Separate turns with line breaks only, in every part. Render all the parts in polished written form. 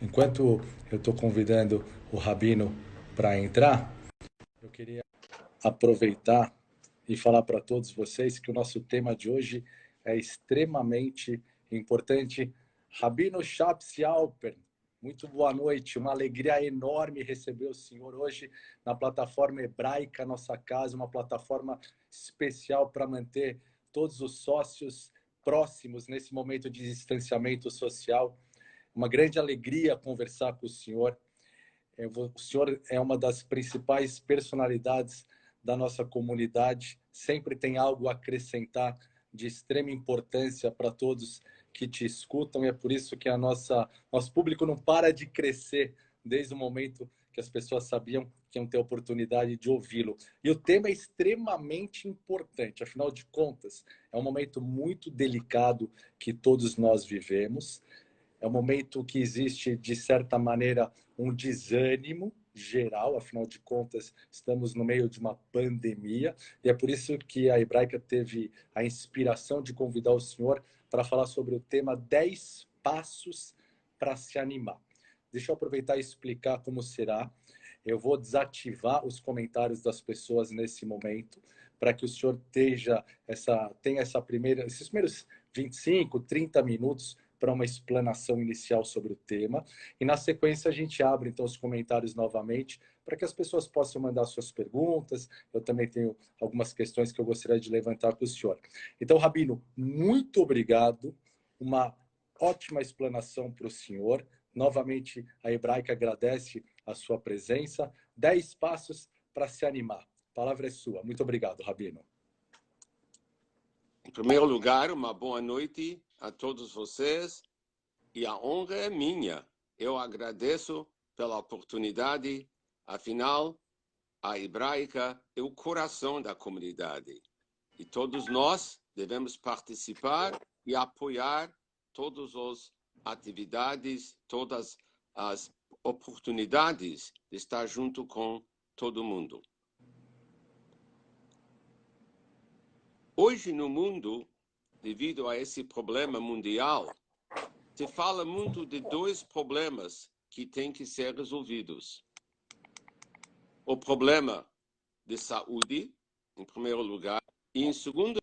Enquanto eu estou convidando o Rabino para entrar, eu queria aproveitar e falar para todos vocês que o nosso tema de hoje é extremamente importante. Rabino Shapsi Alper, muito boa noite, uma alegria enorme receber o senhor hoje na plataforma hebraica Nossa Casa, uma plataforma especial para manter todos os sócios próximos nesse momento de distanciamento social. Uma grande alegria conversar com o senhor. O senhor é uma das principais personalidades da nossa comunidade, sempre tem algo a acrescentar de extrema importância para todos que te escutam, e é por isso que nosso público não para de crescer desde o momento que as pessoas sabiam que iam ter a oportunidade de ouvi-lo. E o tema é extremamente importante, afinal de contas, é um momento muito delicado que todos nós vivemos. É um momento que existe, de certa maneira, um desânimo geral, afinal de contas, estamos no meio de uma pandemia, e é por isso que a Hebraica teve a inspiração de convidar o senhor para falar sobre o tema 10 passos para se animar. Deixa eu aproveitar e explicar como será. Eu vou desativar os comentários das pessoas nesse momento, para que o senhor tenha esses primeiros 25, 30 minutos para uma explanação inicial sobre o tema. E na sequência a gente abre então os comentários novamente para que as pessoas possam mandar suas perguntas. Eu também tenho algumas questões que eu gostaria de levantar com o senhor. Então, Rabino, muito obrigado. Uma ótima explanação para o senhor. Novamente, a Hebraica agradece a sua presença. 10 passos para se animar. A palavra é sua. Muito obrigado, Rabino.
Em primeiro lugar, uma boa noite a todos vocês, e a honra é minha. Eu agradeço pela oportunidade, afinal, a Hebraica é o coração da comunidade. E todos nós devemos participar e apoiar todas as atividades, todas as oportunidades de estar junto com todo mundo. Hoje no mundo, devido a esse problema mundial, se fala muito de dois problemas que têm que ser resolvidos. O problema de saúde, em primeiro lugar, e em segundo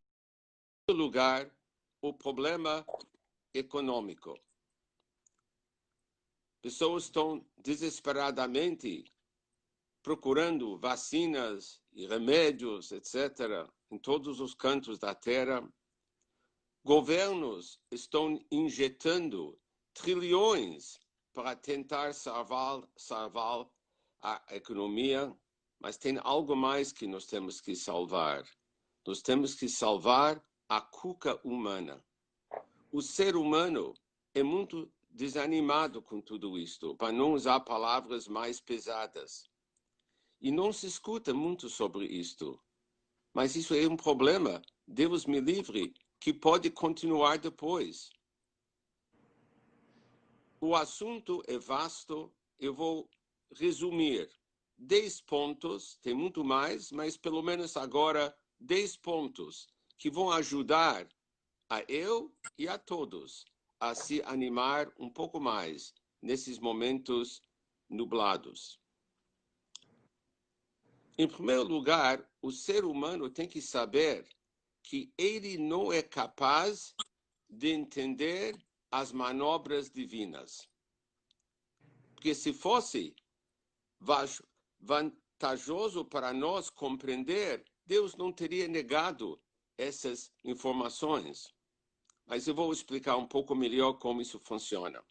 lugar, o problema econômico. Pessoas estão desesperadamente procurando vacinas e remédios, etc., em todos os cantos da Terra. Governos estão injetando trilhões para tentar salvar a economia, mas tem algo mais que nós temos que salvar. Nós temos que salvar a cuca humana. O ser humano é muito desanimado com tudo isto, para não usar palavras mais pesadas. E não se escuta muito sobre isto. Mas isso é um problema, Deus me livre, que pode continuar depois. O assunto é vasto, eu vou resumir 10 pontos, tem muito mais, mas pelo menos agora 10 pontos que vão ajudar a eu e a todos a se animar um pouco mais nesses momentos nublados. Em primeiro lugar, o ser humano tem que saber que ele não é capaz de entender as manobras divinas. Porque se fosse vantajoso para nós compreender, Deus não teria negado essas informações. Mas eu vou explicar um pouco melhor como isso funciona.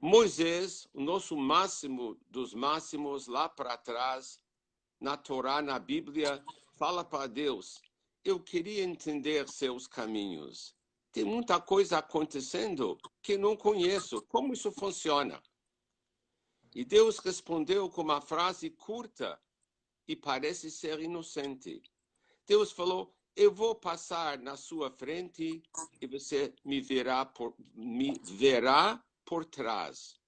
Moisés, o nosso máximo dos máximos lá para trás, na Torá, na Bíblia, fala para Deus: eu queria entender seus caminhos. Tem muita coisa acontecendo que não conheço. Como isso funciona? E Deus respondeu com uma frase curta e parece ser inocente. Deus falou: eu vou passar na sua frente e você me verá por trás.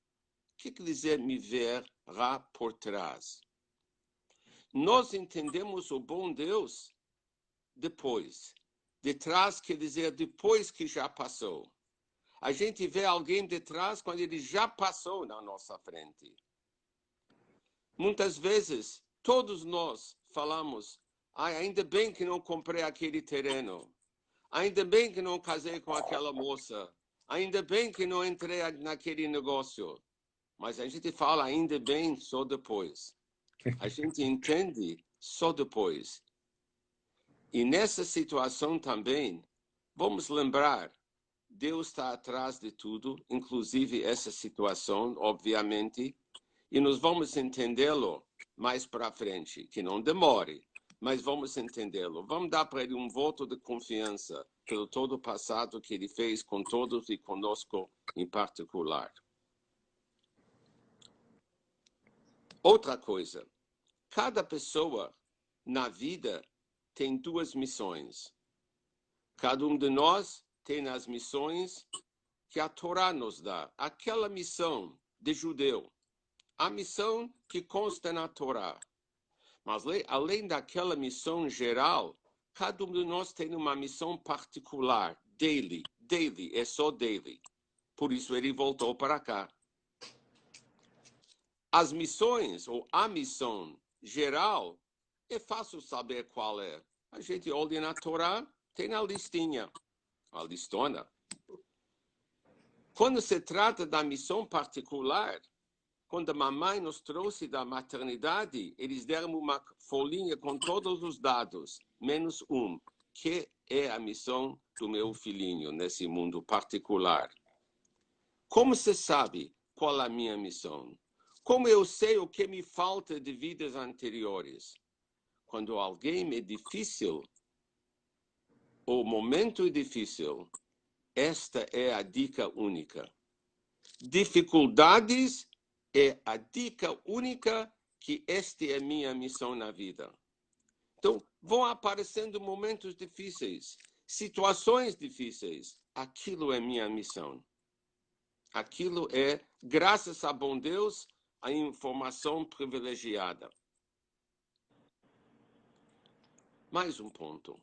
O que quer dizer me verá por trás? Nós entendemos o bom Deus depois. De trás quer dizer depois que já passou. A gente vê alguém de trás quando ele já passou na nossa frente. Muitas vezes, todos nós falamos, ainda bem que não comprei aquele terreno. Ainda bem que não casei com aquela moça. Ainda bem que não entrei naquele negócio. Mas a gente fala ainda bem só depois. A gente entende só depois. E nessa situação também, vamos lembrar, Deus está atrás de tudo, inclusive essa situação, obviamente, e nós vamos entendê-lo mais para frente, que não demore, mas vamos entendê-lo. Vamos dar para ele um voto de confiança pelo todo o passado que ele fez com todos e conosco em particular. Outra coisa, cada pessoa na vida tem duas missões. Cada um de nós tem as missões que a Torá nos dá. Aquela missão de judeu, a missão que consta na Torá. Mas além daquela missão geral, cada um de nós tem uma missão particular, daily, é só daily. Por isso ele voltou para cá. As missões, ou a missão geral, é fácil saber qual é. A gente olha na Torá, tem a listinha, a listona. Quando se trata da missão particular, quando a mamãe nos trouxe da maternidade, eles deram uma folhinha com todos os dados, menos um, que é a missão do meu filhinho nesse mundo particular. Como se sabe qual é a minha missão? Como eu sei o que me falta de vidas anteriores? Quando alguém é difícil, o momento é difícil, esta é a dica única. Dificuldades é a dica única que esta é a minha missão na vida. Então, vão aparecendo momentos difíceis, situações difíceis. Aquilo é minha missão. Aquilo é, graças a bom Deus, a informação privilegiada. Mais um ponto.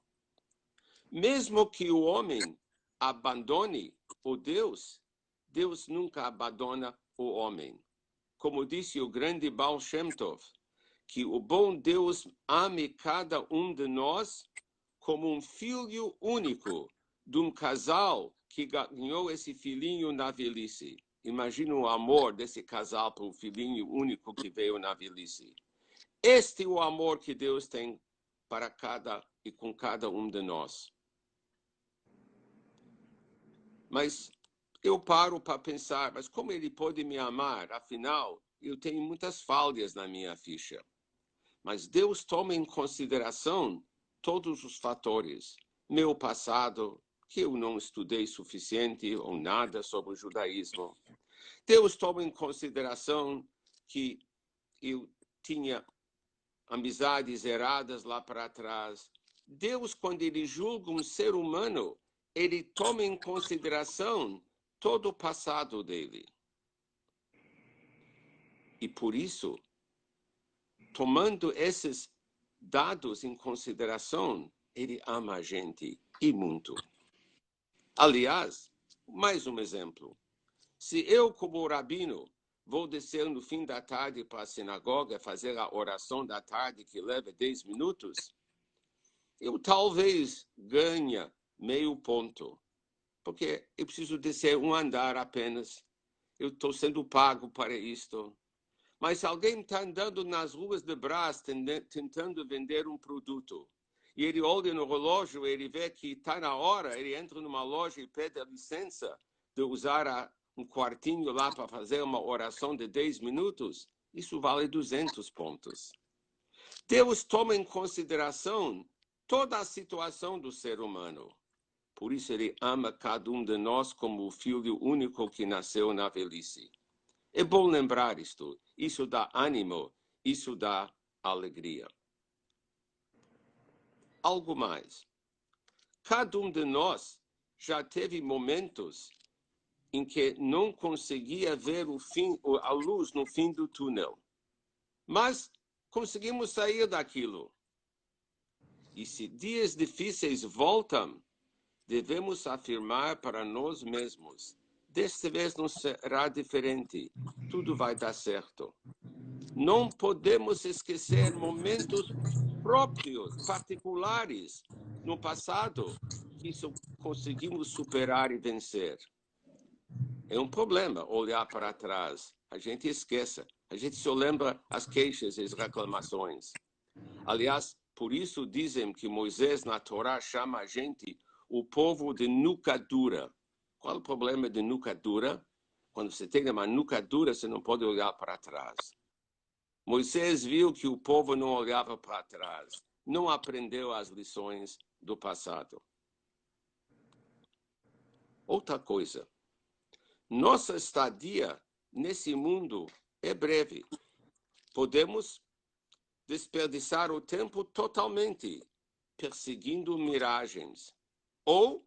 Mesmo que o homem abandone o Deus, Deus nunca abandona o homem. Como disse o grande Baal Shem Tov, que o bom Deus ame cada um de nós como um filho único de um casal que ganhou esse filhinho na velhice. Imagina o amor desse casal para o filhinho único que veio na velhice. Este é o amor que Deus tem para cada e com cada um de nós. Mas eu paro para pensar, mas como ele pode me amar? Afinal, eu tenho muitas falhas na minha ficha. Mas Deus toma em consideração todos os fatores. Meu passado, que eu não estudei suficiente ou nada sobre o judaísmo. Deus toma em consideração que eu tinha amizades erradas lá para trás. Deus, quando ele julga um ser humano, ele toma em consideração todo o passado dele. E por isso, tomando esses dados em consideração, ele ama a gente e muito. Aliás, mais um exemplo. Se eu, como rabino, vou descer no fim da tarde para a sinagoga fazer a oração da tarde que leva 10 minutos, eu talvez ganhe meio ponto, porque eu preciso descer um andar apenas. Eu estou sendo pago para isto. Mas se alguém está andando nas ruas de Brás tentando vender um produto, e ele olha no relógio, ele vê que está na hora, ele entra numa loja e pede a licença de usar um quartinho lá para fazer uma oração de 10 minutos, isso vale 200 pontos. Deus toma em consideração toda a situação do ser humano. Por isso ele ama cada um de nós como o filho único que nasceu na velhice. É bom lembrar isto. Isso dá ânimo, isso dá alegria. Algo mais. Cada um de nós já teve momentos em que não conseguia ver a luz no fim do túnel. Mas conseguimos sair daquilo. E se dias difíceis voltam, devemos afirmar para nós mesmos: Desta vez não será diferente. Tudo vai dar certo. Não podemos esquecer momentos próprios, particulares, no passado, que conseguimos superar e vencer. É um problema olhar para trás. A gente esquece. A gente só lembra as queixas e as reclamações. Aliás, por isso dizem que Moisés na Torá chama a gente o povo de nuca dura. Qual é o problema de nuca dura? Quando você tem uma nuca dura, você não pode olhar para trás. Moisés viu que o povo não olhava para trás, não aprendeu as lições do passado. Outra coisa, nossa estadia nesse mundo é breve. Podemos desperdiçar o tempo totalmente perseguindo miragens, ou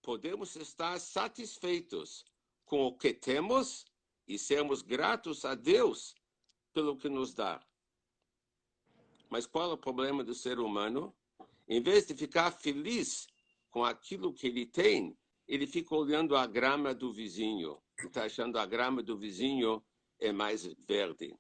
podemos estar satisfeitos com o que temos e sermos gratos a Deus pelo que nos dá. Mas qual é o problema do ser humano? Em vez de ficar feliz com aquilo que ele tem, ele fica olhando a grama do vizinho. E está achando a grama do vizinho é mais verde.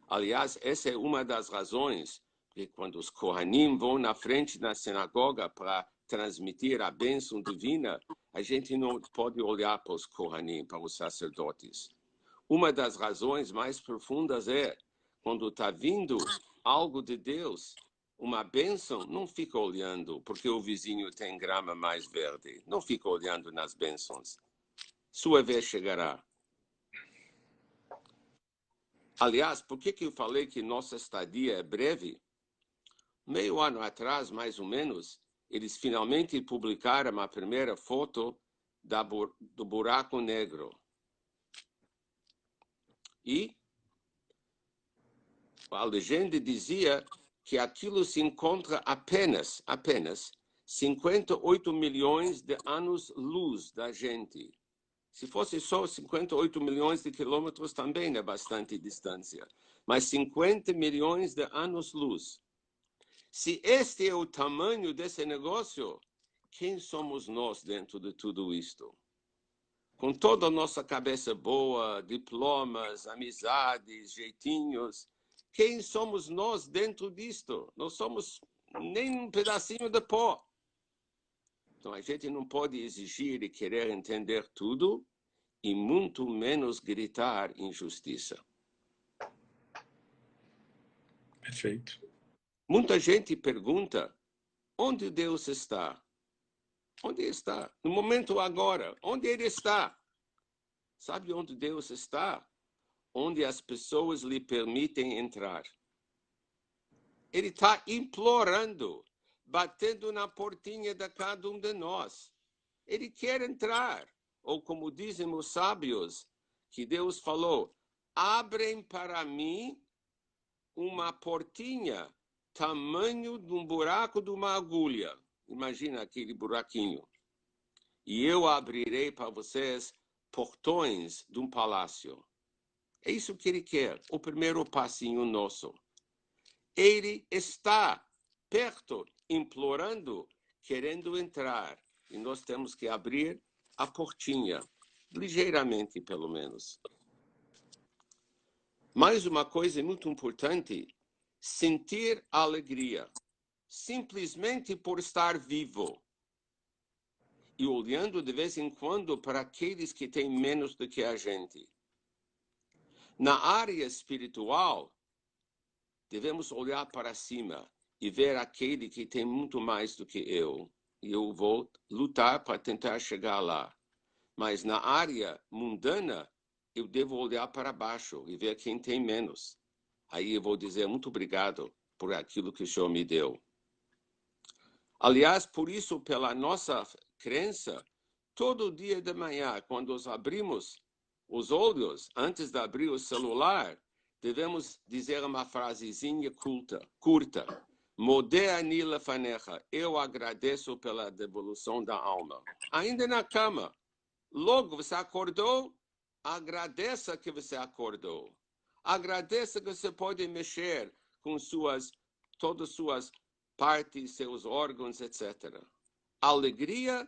Aliás, essa é uma das razões que quando os Kohanim vão na frente na sinagoga para transmitir a bênção divina, a gente não pode olhar para os Kohanim, para os sacerdotes. Uma das razões mais profundas é, quando está vindo algo de Deus, uma bênção, não fica olhando porque o vizinho tem grama mais verde. Não fica olhando nas bênçãos. Sua vez chegará. Aliás, por que eu falei que nossa estadia é breve? Meio ano atrás, mais ou menos, eles finalmente publicaram a primeira foto do buraco negro. E a legenda dizia que aquilo se encontra apenas 58 milhões de anos-luz da gente. Se fosse só 58 milhões de quilômetros, também é bastante distância. Mas 50 milhões de anos-luz. Se este é o tamanho desse negócio, quem somos nós dentro de tudo isto? Com toda a nossa cabeça boa, diplomas, amizades, jeitinhos, quem somos nós dentro disto? Não somos nem um pedacinho de pó. Então a gente não pode exigir e querer entender tudo e muito menos gritar injustiça.
Perfeito.
Muita gente pergunta, onde Deus está? Onde está? No momento agora, onde Ele está? Sabe onde Deus está? Onde as pessoas lhe permitem entrar. Ele está implorando, batendo na portinha de cada um de nós. Ele quer entrar. Ou como dizem os sábios, que Deus falou, abrem para mim uma portinha tamanho de um buraco de uma agulha. Imagina aquele buraquinho. E eu abrirei para vocês portões de um palácio. É isso que ele quer, o primeiro passinho nosso. Ele está perto, implorando, querendo entrar. E nós temos que abrir a portinha, ligeiramente pelo menos. Mais uma coisa muito importante, sentir alegria, simplesmente por estar vivo. E olhando de vez em quando para aqueles que têm menos do que a gente. Na área espiritual, devemos olhar para cima e ver aquele que tem muito mais do que eu. E eu vou lutar para tentar chegar lá. Mas na área mundana, eu devo olhar para baixo e ver quem tem menos. Aí eu vou dizer muito obrigado por aquilo que o Senhor me deu. Aliás, por isso, pela nossa crença, todo dia de manhã, quando abrimos os olhos, antes de abrir o celular, devemos dizer uma frasezinha curta. Modé ani lefanecha, eu agradeço pela devolução da alma. Ainda na cama. Logo, você acordou, agradeça que você acordou. Agradeça que você pode mexer com todas suas partes, seus órgãos, etc. Alegria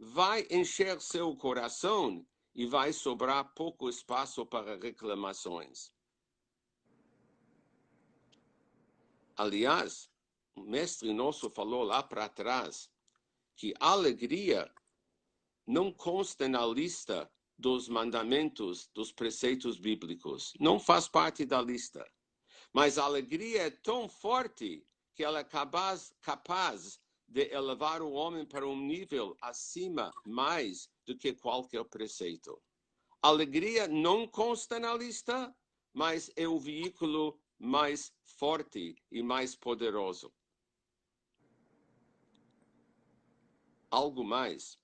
vai encher seu coração e vai sobrar pouco espaço para reclamações. Aliás, o mestre nosso falou lá para trás que alegria não consta na lista dos mandamentos, dos preceitos bíblicos. Não faz parte da lista. Mas a alegria é tão forte que ela é capaz de elevar o homem para um nível acima mais do que qualquer preceito. A alegria não consta na lista, mas é o veículo mais forte e mais poderoso. Algo mais.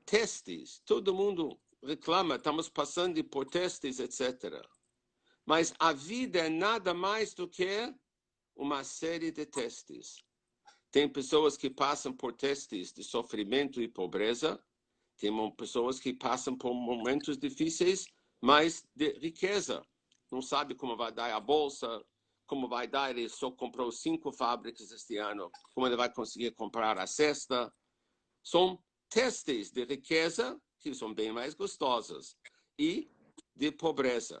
Testes. Todo mundo reclama, estamos passando por testes, etc. Mas a vida é nada mais do que uma série de testes. Tem pessoas que passam por testes de sofrimento e pobreza. Tem pessoas que passam por momentos difíceis, mas de riqueza. Não sabe como vai dar a bolsa, como vai dar, ele só comprou 5 fábricas este ano, como ele vai conseguir comprar a sexta. São testes de riqueza, que são bem mais gostosas, e de pobreza.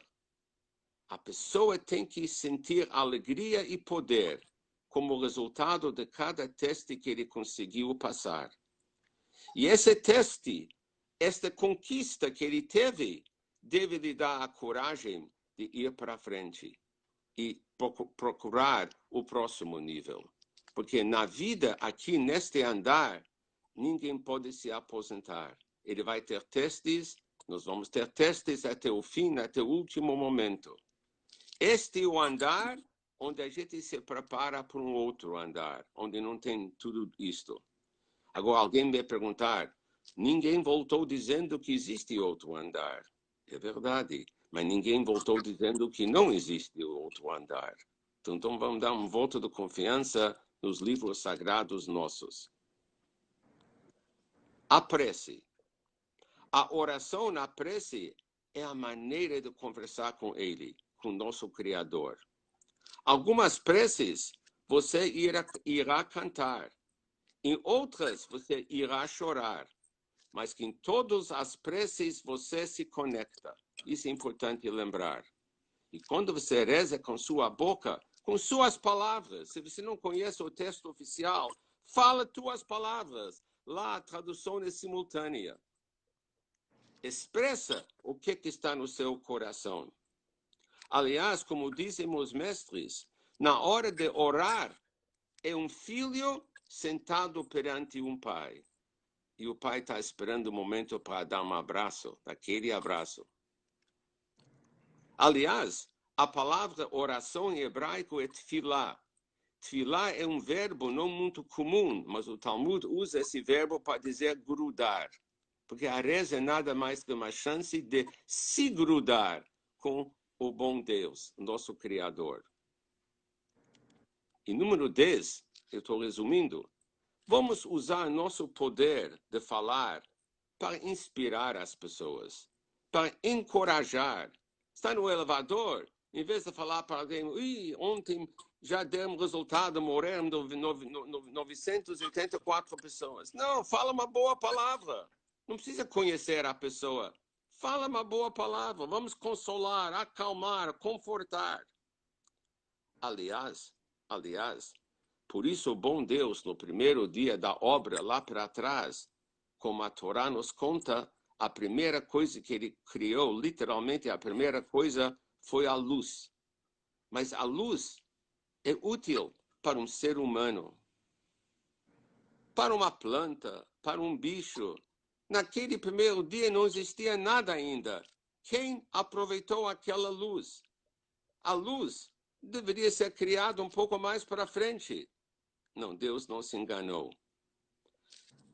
A pessoa tem que sentir alegria e poder como resultado de cada teste que ele conseguiu passar. E esse teste, esta conquista que ele teve, deve lhe dar a coragem de ir para frente e procurar o próximo nível. Porque na vida, aqui neste andar, ninguém pode se aposentar. Ele vai ter testes, nós vamos ter testes até o fim, até o último momento. Este é o andar onde a gente se prepara para um outro andar, onde não tem tudo isto. Agora, alguém vai perguntar, ninguém voltou dizendo que existe outro andar. É verdade, mas ninguém voltou dizendo que não existe outro andar. Então vamos dar um voto de confiança nos livros sagrados nossos. A prece. A oração na prece é a maneira de conversar com ele, com nosso Criador. Algumas preces você irá cantar. Em outras, você irá chorar. Mas que em todas as preces você se conecta. Isso é importante lembrar. E quando você reza com sua boca, com suas palavras, se você não conhece o texto oficial, fala tuas palavras. Lá a tradução é simultânea. Expressa o que está no seu coração. Aliás, como dizem os mestres, na hora de orar, é um filho sentado perante um pai. E o pai está esperando o momento para dar um abraço, aquele abraço. Aliás, a palavra oração em hebraico é tefilá. Tefilá é um verbo não muito comum, mas o Talmud usa esse verbo para dizer grudar. Porque a reza é nada mais que uma chance de se grudar com o bom Deus, nosso Criador. E número 10, eu estou resumindo, vamos usar nosso poder de falar para inspirar as pessoas, para encorajar. Está no elevador, em vez de falar para alguém, ontem já demos resultado, morreram 984 pessoas. Não, fala uma boa palavra. Não precisa conhecer a pessoa. Fala uma boa palavra. Vamos consolar, acalmar, confortar. Aliás, por isso o bom Deus, no primeiro dia da obra, lá para trás, como a Torá nos conta, a primeira coisa que ele criou, literalmente a primeira coisa, foi a luz. Mas a luz é útil para um ser humano, para uma planta, para um bicho. Naquele primeiro dia não existia nada ainda. Quem aproveitou aquela luz? A luz deveria ser criada um pouco mais para frente. Não, Deus não se enganou.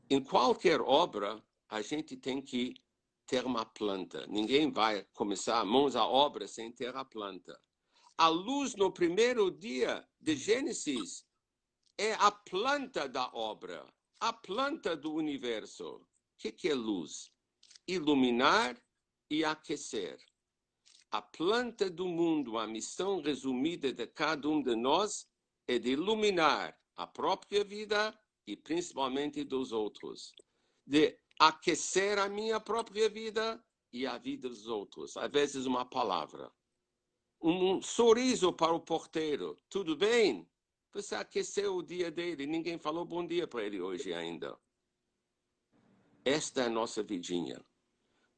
Em qualquer obra, a gente tem que ter uma planta. Ninguém vai começar mãos à obra sem ter a planta. A luz no primeiro dia de Gênesis é a planta da obra, a planta do universo. O que é luz? Iluminar e aquecer. A planta do mundo, a missão resumida de cada um de nós é de iluminar a própria vida e principalmente dos outros, de aquecer a minha própria vida e a vida dos outros. Às vezes uma palavra, um sorriso para o porteiro. Tudo bem? Você aqueceu o dia dele. Ninguém falou bom dia para ele hoje ainda. Esta é a nossa vidinha.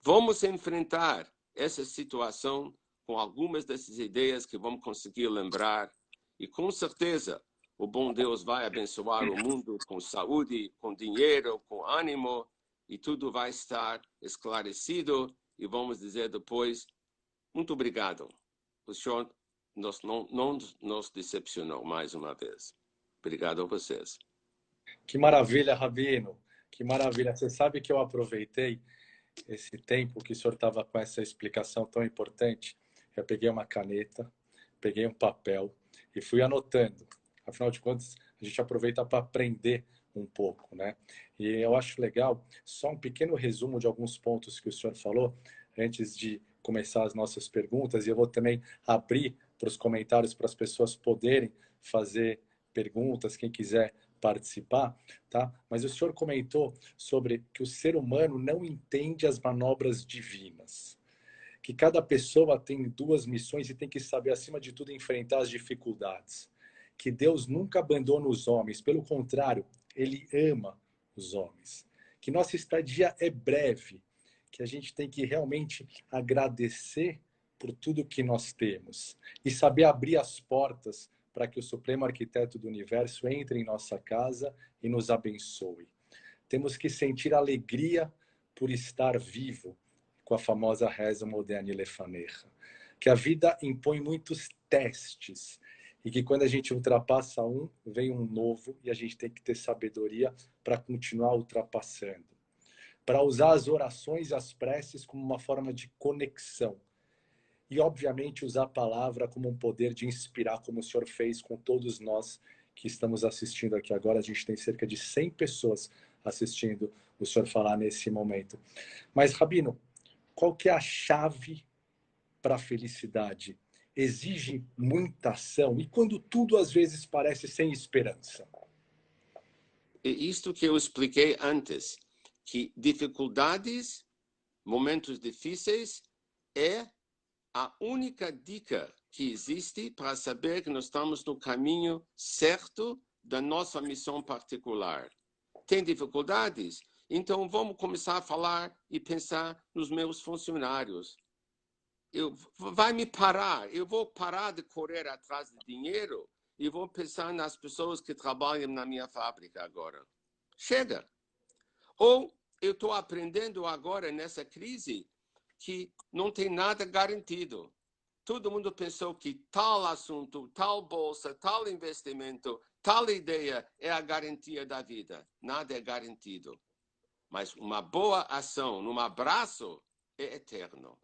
Vamos enfrentar essa situação com algumas dessas ideias que vamos conseguir lembrar. E com certeza o bom Deus vai abençoar o mundo com saúde, com dinheiro, com ânimo, e tudo vai estar esclarecido. E vamos dizer depois, muito obrigado. O Senhor não nos decepcionou mais uma vez. Obrigado a vocês.
Que maravilha, Rabino. Que maravilha. Você sabe que eu aproveitei esse tempo que o senhor estava com essa explicação tão importante. Eu peguei uma caneta, peguei um papel e fui anotando. Afinal de contas, a gente aproveita para aprender um pouco, né? E eu acho legal, só um pequeno resumo de alguns pontos que o senhor falou, antes de começar as nossas perguntas, e eu vou também abrir para os comentários para as pessoas poderem fazer perguntas, quem quiser participar, tá? Mas o senhor comentou sobre que o ser humano não entende as manobras divinas, que cada pessoa tem duas missões e tem que saber, acima de tudo, enfrentar as dificuldades, que Deus nunca abandona os homens, pelo contrário, Ele ama os homens, que nossa estadia é breve, que a gente tem que realmente agradecer por tudo que nós temos e saber abrir as portas para que o Supremo Arquiteto do Universo entre em nossa casa e nos abençoe. Temos que sentir alegria por estar vivo, com a famosa reza Modéani Lefanecha, que a vida impõe muitos testes e que quando a gente ultrapassa um, vem um novo e a gente tem que ter sabedoria para continuar ultrapassando. Para usar as orações e as preces como uma forma de conexão. E, obviamente, usar a palavra como um poder de inspirar, como o senhor fez com todos nós que estamos assistindo aqui agora. A gente tem cerca de 100 pessoas assistindo o senhor falar nesse momento. Mas, Rabino, qual que é a chave para a felicidade? Exige muita ação e quando tudo às vezes parece sem esperança.
É isto que eu expliquei antes, que dificuldades, momentos difíceis, é a única dica que existe para saber que nós estamos no caminho certo da nossa missão particular. Tem dificuldades? Então vamos começar a falar e pensar nos meus funcionários. Vai me parar, eu vou parar de correr atrás de dinheiro e vou pensar nas pessoas que trabalham na minha fábrica agora. Chega! Ou eu estou aprendendo agora nessa crise que não tem nada garantido. Todo mundo pensou que tal assunto, tal bolsa, tal investimento, tal ideia é a garantia da vida. Nada é garantido. Mas uma boa ação, num abraço, é eterno.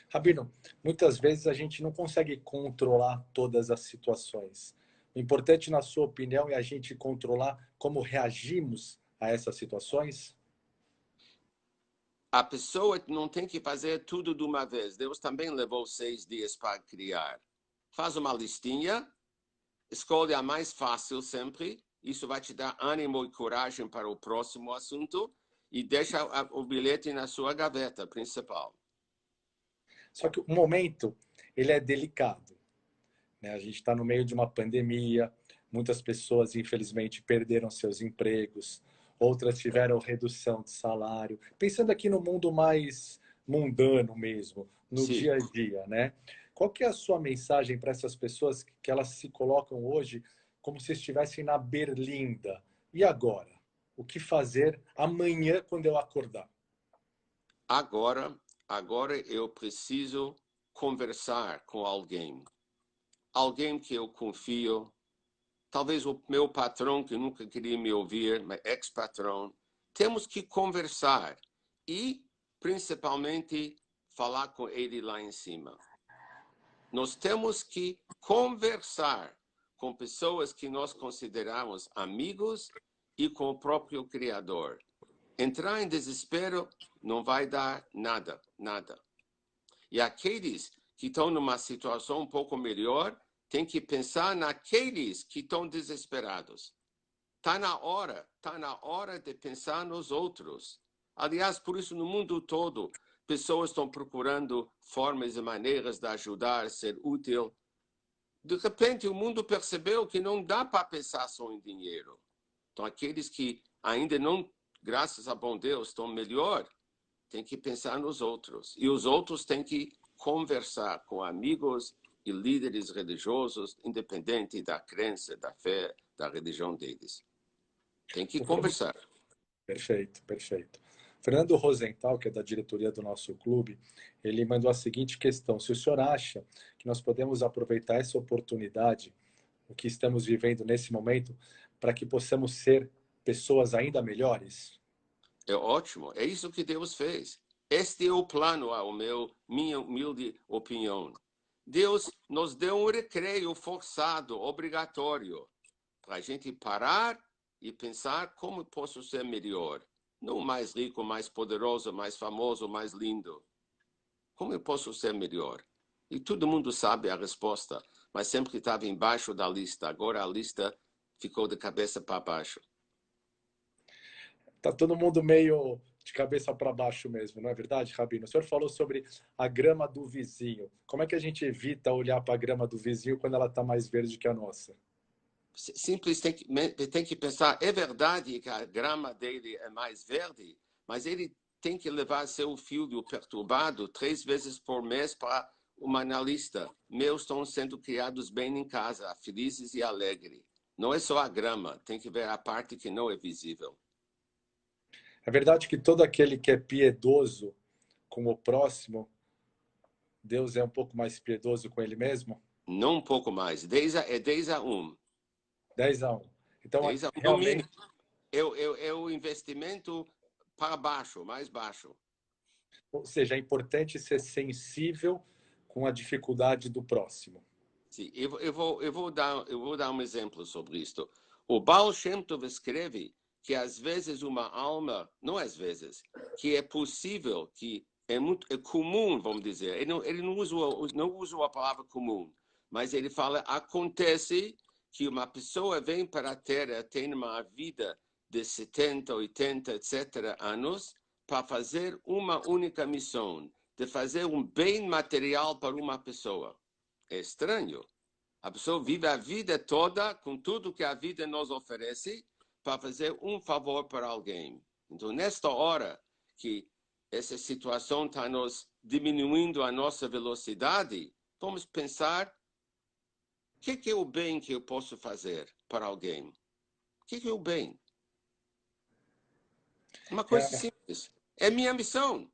Rabino, muitas vezes a gente não consegue controlar todas as situações. O importante, na sua opinião, é a gente controlar como reagimos a essas situações?
A pessoa não tem que fazer tudo de uma vez. Deus também levou 6 dias para criar. Faz uma listinha, escolhe a mais fácil sempre. Isso vai te dar ânimo e coragem para o próximo assunto e deixa o bilhete na sua gaveta principal.
Só que o momento, ele é delicado, né? A gente está no meio de uma pandemia, muitas pessoas, infelizmente, perderam seus empregos, outras tiveram redução de salário. Pensando aqui no mundo mais mundano mesmo, no
Sim.
dia a dia, né? Qual que é a sua mensagem para essas pessoas que elas se colocam hoje como se estivessem na berlinda? E agora? O que fazer amanhã quando eu acordar?
Agora eu preciso conversar com alguém. Alguém que eu confio. Talvez o meu patrão que nunca queria me ouvir, meu ex-patrão. Temos que conversar e, principalmente, falar com ele lá em cima. Nós temos que conversar com pessoas que nós consideramos amigos e com o próprio Criador. Entrar em desespero não vai dar nada, nada. E aqueles que estão numa situação um pouco melhor, tem que pensar naqueles que estão desesperados. Tá na hora de pensar nos outros. Aliás, por isso no mundo todo, pessoas estão procurando formas e maneiras de ajudar, ser útil. De repente, o mundo percebeu que não dá para pensar só em dinheiro. Então, aqueles que ainda não, graças a bom Deus, estão melhor, têm que pensar nos outros. E os outros têm que conversar com amigos e líderes religiosos, independente da crença, da fé, da religião deles. Tem que conversar.
Perfeito, perfeito. Fernando Rosenthal, que é da diretoria do nosso clube, ele mandou a seguinte questão: se o senhor acha que nós podemos aproveitar essa oportunidade, o que estamos vivendo nesse momento, para que possamos ser pessoas ainda melhores?
É ótimo, é isso que Deus fez. Este é o plano, minha humilde opinião. Deus nos deu um recreio forçado, obrigatório, para a gente parar e pensar como posso ser melhor. Não mais rico, mais poderoso, mais famoso, mais lindo. Como eu posso ser melhor? E todo mundo sabe a resposta, mas sempre estava embaixo da lista. Agora a lista ficou de cabeça para baixo.
Tá todo mundo meio de cabeça para baixo mesmo, não é verdade, Rabino? O senhor falou sobre a grama do vizinho. Como é que a gente evita olhar para a grama do vizinho quando ela está mais verde que a nossa?
Simples tem que pensar, é verdade que a grama dele é mais verde, mas ele tem que levar seu filho perturbado 3 vezes por mês para uma analista. Meus estão sendo criados bem em casa, felizes e alegres. Não é só a grama, tem que ver a parte que não é visível.
É verdade que todo aquele que é piedoso com o próximo, Deus é um pouco mais piedoso com ele mesmo?
Não um pouco mais, 10 a 1.
10-1. Então,
10 a 1, no
realmente,
mínimo. É o investimento para baixo, mais baixo.
ou seja, é importante ser sensível com a dificuldade do próximo.
Sim, eu vou dar um exemplo sobre isto. O Baal Shem Tov escreve que às vezes uma alma, não às vezes, que é possível, que é comum, vamos dizer. Ele não usa a palavra comum, mas ele fala acontece que uma pessoa vem para a Terra, tem uma vida de 70, 80, etc. anos para fazer uma única missão, de fazer um bem material para uma pessoa. É estranho. A pessoa vive a vida toda com tudo que a vida nos oferece para fazer um favor para alguém. Então, nesta hora que essa situação está nos diminuindo a nossa velocidade, vamos pensar o que é o bem que eu posso fazer para alguém? O que é o bem? Uma coisa
É,
simples. É minha missão.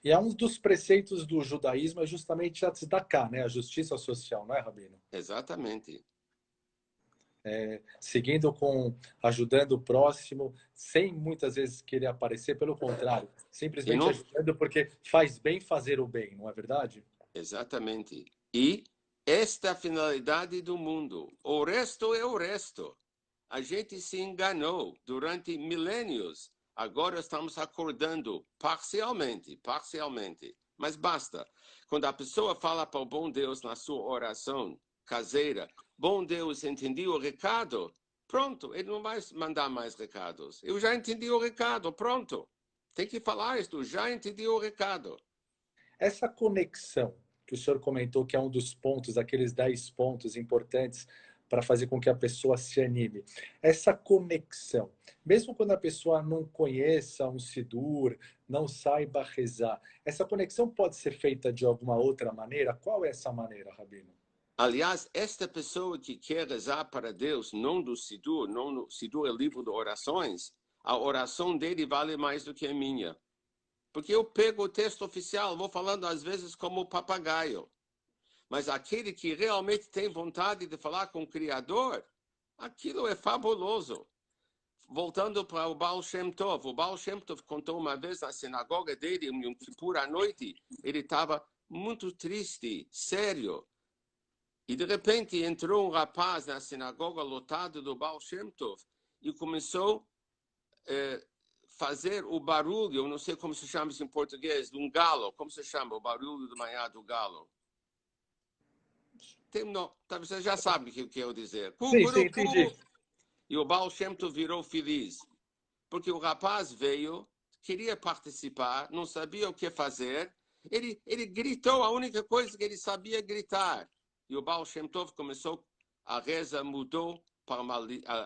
e é um dos preceitos do judaísmo é justamente a tzedakah, né? A justiça social, não é, Rabino?
Exatamente.
Seguindo com ajudando o próximo, sem muitas vezes querer aparecer, pelo contrário,
E
simplesmente
não,
ajudando porque faz bem fazer o bem, não é verdade?
exatamente. E esta é a finalidade do mundo. O resto é o resto. A gente se enganou durante milênios. Agora estamos acordando parcialmente, parcialmente. Mas basta. Quando a pessoa fala para o bom Deus na sua oração caseira, bom Deus, entendi o recado, pronto, ele não vai mandar mais recados. Eu já entendi o recado, pronto. Tem que falar isto, já entendi o recado.
Essa conexão que o senhor comentou, que é um dos pontos, aqueles 10 pontos importantes para fazer com que a pessoa se anime. Essa conexão, mesmo quando a pessoa não conheça um Sidur, não saiba rezar, essa conexão pode ser feita de alguma outra maneira? Qual é essa maneira, Rabino?
Aliás, esta pessoa que quer rezar para Deus, não do Sidur, não no Sidur é livro de orações, a oração dele vale mais do que a minha. Porque eu pego o texto oficial, vou falando às vezes como papagaio. Mas aquele que realmente tem vontade de falar com o Criador, aquilo é fabuloso. Voltando para o Baal Shem Tov, o Baal Shem Tov contou uma vez na sinagoga dele, em Yom Kippur à noite, ele estava muito triste, sério. E de repente entrou um rapaz na sinagoga lotado do Baal Shem Tov e começou fazer o barulho, eu não sei como se chama isso em português, de um galo. Como se chama o barulho de manhã do galo? Não, você já sabe o que eu dizer. Cu,
Sim, sim,
curu, cu.
entendi.
E o Baal Shem Tov virou feliz. Porque o rapaz veio, queria participar, não sabia o que fazer. Ele gritou a única coisa que ele sabia gritar. E o Baal Shem Tov começou, a reza mudou para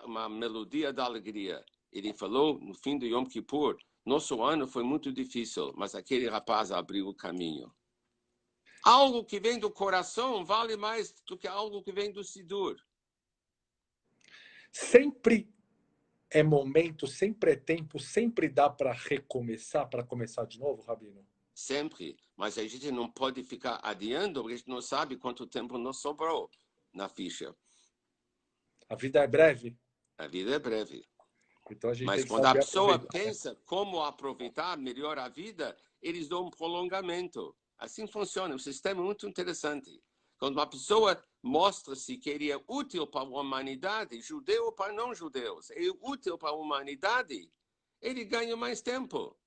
uma melodia da alegria. Ele falou, no fim do Yom Kippur, nosso ano foi muito difícil, mas aquele rapaz abriu o caminho. Algo que vem do coração vale mais do que algo que vem do Sidur.
Sempre é momento, sempre é tempo, sempre dá para recomeçar, para começar de novo, Rabino?
Sempre. Mas a gente não pode ficar adiando, porque a gente não sabe quanto tempo nos sobrou na ficha.
A vida é breve.
A vida é breve.
Então a gente
Mas
tem que
quando a
saber
pessoa
aproveitar,
pensa como aproveitar melhor a vida, eles dão um prolongamento. Assim funciona. O sistema é muito interessante. Quando uma pessoa mostra-se que ele é útil para a humanidade, judeu ou para não-judeus, é útil para a humanidade, ele ganha mais tempo.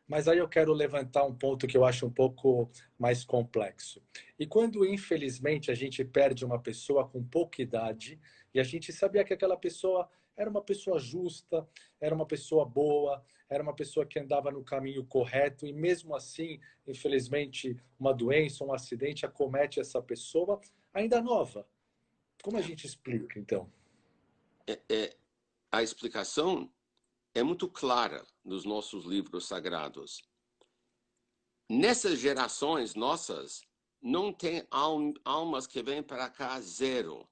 Mas aí eu quero levantar um ponto que eu acho um pouco mais complexo. E quando, infelizmente, a gente perde uma pessoa com pouca idade, e a gente sabia que aquela pessoa era uma pessoa justa, era uma pessoa boa, era uma pessoa que andava no caminho correto, e mesmo assim, infelizmente, uma doença, um acidente acomete essa pessoa ainda nova. Como a gente explica, então?
A explicação é muito clara nos nossos livros sagrados. Nessas gerações nossas, não tem almas que vêm para cá zero.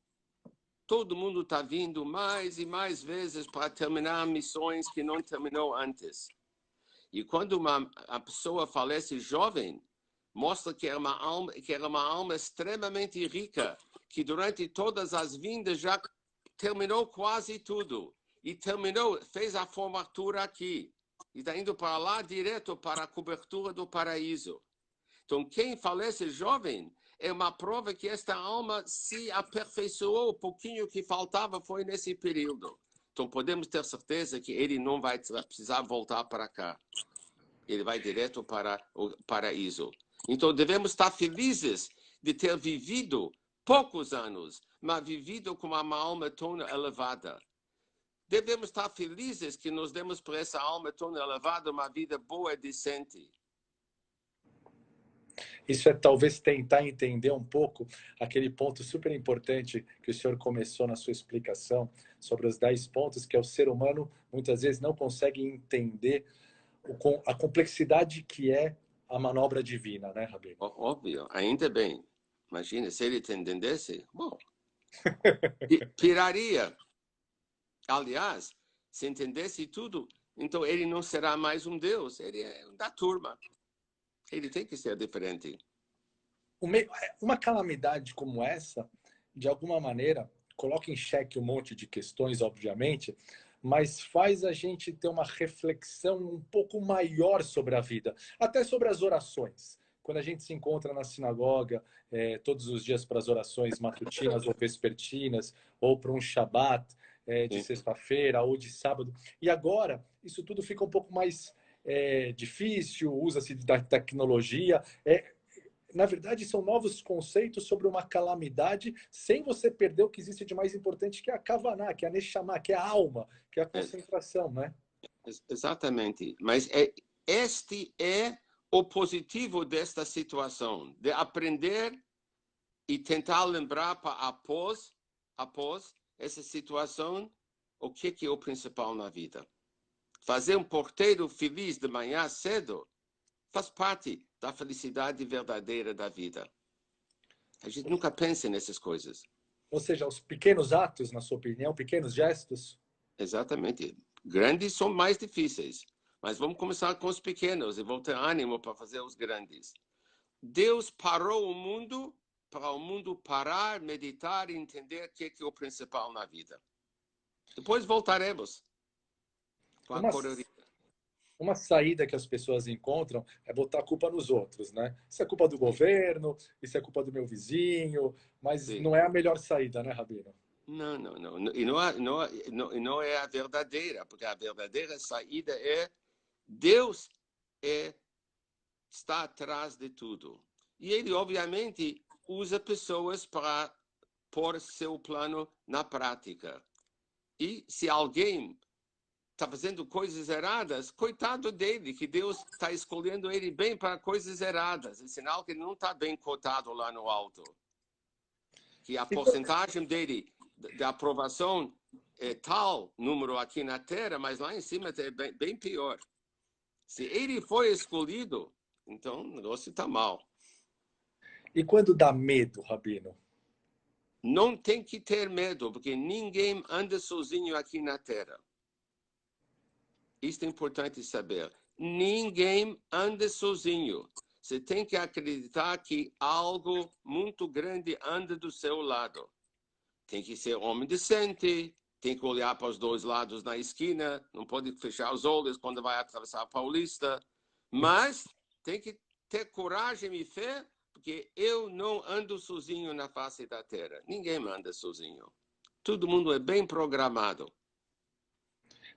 Todo mundo está vindo mais e mais vezes para terminar missões que não terminou antes. E quando a pessoa falece jovem, mostra que era uma alma extremamente rica, que durante todas as vindas já terminou quase tudo. E terminou, fez a formatura aqui. E está indo para lá direto para a cobertura do paraíso. Então, quem falece jovem é uma prova que esta alma se aperfeiçoou. O pouquinho que faltava foi nesse período. Então, podemos ter certeza que ele não vai precisar voltar para cá. Ele vai direto para o paraíso. Então, devemos estar felizes de ter vivido poucos anos, mas vivido com uma alma tão elevada. Devemos estar felizes que nos demos para essa alma tão elevada uma vida boa e decente.
Isso é talvez tentar entender um pouco aquele ponto super importante que o senhor começou na sua explicação sobre os 10 pontos, que é o ser humano muitas vezes não consegue entender a complexidade que é a manobra divina, né, Rabino?
Óbvio, ainda bem. Imagina, se ele entendesse, bom, piraria. Aliás, se entendesse tudo, então ele não será mais um Deus, ele é da turma. Ele tem que ser diferente.
Uma calamidade como essa, de alguma maneira, coloca em xeque um monte de questões, obviamente, mas faz a gente ter uma reflexão um pouco maior sobre a vida, até sobre as orações. Quando a gente se encontra na sinagoga todos os dias para as orações matutinas ou vespertinas, ou para um Shabat de sexta-feira ou de sábado, e agora isso tudo fica um pouco mais difícil, usa-se da tecnologia. Na verdade, são novos conceitos sobre uma calamidade, sem você perder o que existe de mais importante, que é a Kavaná, que é a Neshama, que é a alma, que é a concentração, né?
Exatamente. Mas este é o positivo desta situação, de aprender e tentar lembrar para após essa situação, o que é o principal na vida. Fazer um porteiro feliz de manhã cedo faz parte da felicidade verdadeira da vida. A gente nunca pensa nessas coisas.
Ou seja, os pequenos atos, na sua opinião, pequenos gestos.
Exatamente. Grandes são mais difíceis, mas vamos começar com os pequenos e vamos ter ânimo para fazer os grandes. Deus parou o mundo para o mundo parar, meditar e entender o que é o principal na vida. Depois voltaremos com a correria.
Uma saída que as pessoas encontram é botar a culpa nos outros, né? Isso é culpa do governo, isso é culpa do meu vizinho, mas não é a melhor saída, né, Rabino?
Não. E não é a verdadeira, porque a verdadeira saída é Deus está atrás de tudo. E ele, obviamente, usa pessoas para pôr seu plano na prática. E se alguém está fazendo coisas erradas, coitado dele, que Deus está escolhendo ele bem para coisas erradas. É sinal que ele não está bem cotado lá no alto. Que a porcentagem dele de aprovação é tal número aqui na Terra, mas lá em cima é bem pior. Se ele foi escolhido, então o negócio está mal.
E quando dá medo, Rabino?
Não tem que ter medo, porque ninguém anda sozinho aqui na Terra. Isso é importante saber. Ninguém anda sozinho. Você tem que acreditar que algo muito grande anda do seu lado. Tem que ser homem decente, tem que olhar para os dois lados na esquina, não pode fechar os olhos quando vai atravessar a Paulista. Mas tem que ter coragem e fé, porque eu não ando sozinho na face da Terra. Ninguém anda sozinho. Todo mundo é bem programado.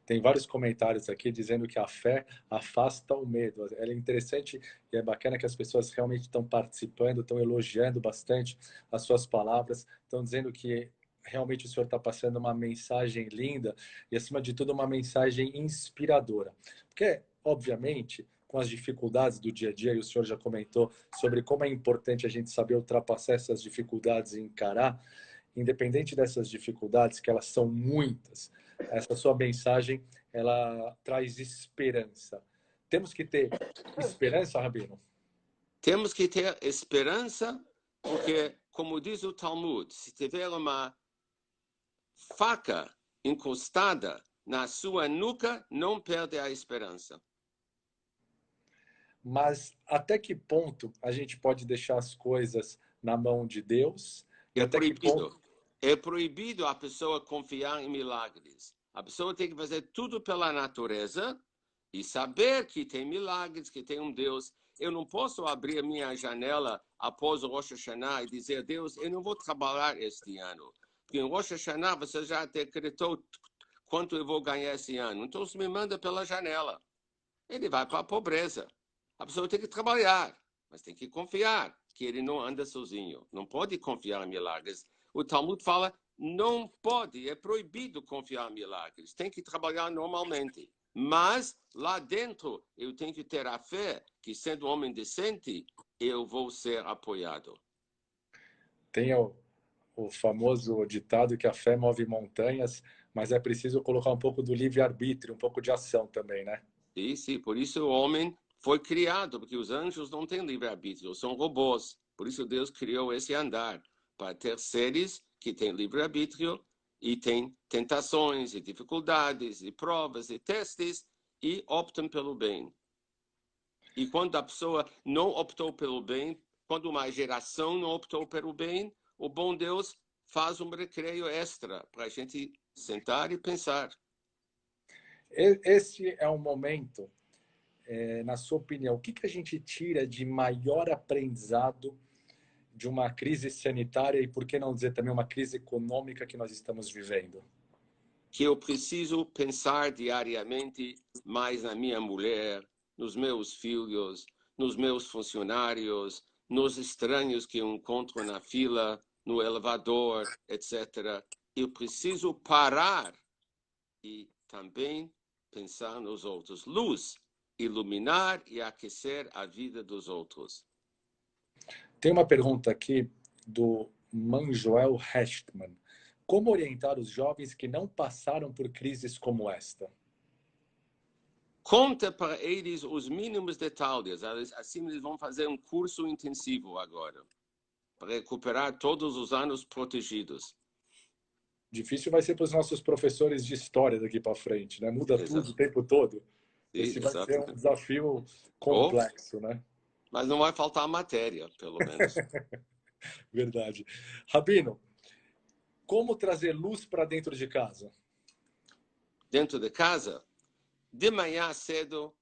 Tem vários comentários aqui dizendo que a fé afasta o medo. É interessante e é bacana que as pessoas realmente estão participando, estão elogiando bastante as suas palavras, estão dizendo que realmente o senhor está passando uma mensagem linda e, acima de tudo, uma mensagem inspiradora. Porque, obviamente, com as dificuldades do dia a dia, e o senhor já comentou sobre como é importante a gente saber ultrapassar essas dificuldades e encarar, independente dessas dificuldades, que elas são muitas, essa sua mensagem, ela traz esperança. Temos que ter esperança, Rabino?
Temos que ter esperança, porque, como diz o Talmud, se tiver uma faca encostada na sua nuca, não perde a esperança.
Mas até que ponto a gente pode deixar as coisas na mão de Deus? E
É
até que
proibido.
ponto...
É proibido a pessoa confiar em milagres. A pessoa tem que fazer tudo pela natureza e saber que tem milagres, que tem um Deus. Eu não posso abrir a minha janela após o Rosh Hashanah e dizer, Deus, eu não vou trabalhar este ano. Porque em Rosh Hashanah você já decretou quanto eu vou ganhar esse ano. Então você me manda pela janela. Ele vai para a pobreza. A pessoa tem que trabalhar, mas tem que confiar que ele não anda sozinho. Não pode confiar em milagres. O Talmud fala, não pode, é proibido confiar em milagres. Tem que trabalhar normalmente. Mas lá dentro eu tenho que ter a fé que, sendo homem decente, eu vou ser apoiado.
Tem o famoso ditado que a fé move montanhas, mas é preciso colocar um pouco do livre-arbítrio, um pouco de ação também, né?
Sim, por isso o homem foi criado, porque os anjos não têm livre-arbítrio, são robôs. Por isso Deus criou esse andar, para ter seres que têm livre-arbítrio e têm tentações e dificuldades e provas e testes e optam pelo bem. E quando a pessoa não optou pelo bem, quando uma geração não optou pelo bem, o bom Deus faz um recreio extra para a gente sentar e pensar.
Esse é um momento, na sua opinião, o que a gente tira de maior aprendizado de uma crise sanitária e, por que não dizer também, uma crise econômica que nós estamos vivendo?
Que eu preciso pensar diariamente mais na minha mulher, nos meus filhos, nos meus funcionários, nos estranhos que eu encontro na fila, no elevador, etc. Eu preciso parar e também pensar nos outros. Luz, iluminar e aquecer a vida dos outros.
Tem uma pergunta aqui do Manjoel Hechtman. Como orientar os jovens que não passaram por crises como esta?
Conta para eles os mínimos detalhes. Assim, eles vão fazer um curso intensivo agora, para recuperar todos os anos protegidos.
Difícil vai ser para os nossos professores de história daqui para frente, né? Muda tudo o tempo todo. Esse vai ser um desafio complexo, né?
Mas não vai faltar matéria, pelo menos.
Verdade. Rabino, como trazer luz para dentro de casa?
Dentro de casa, de manhã cedo,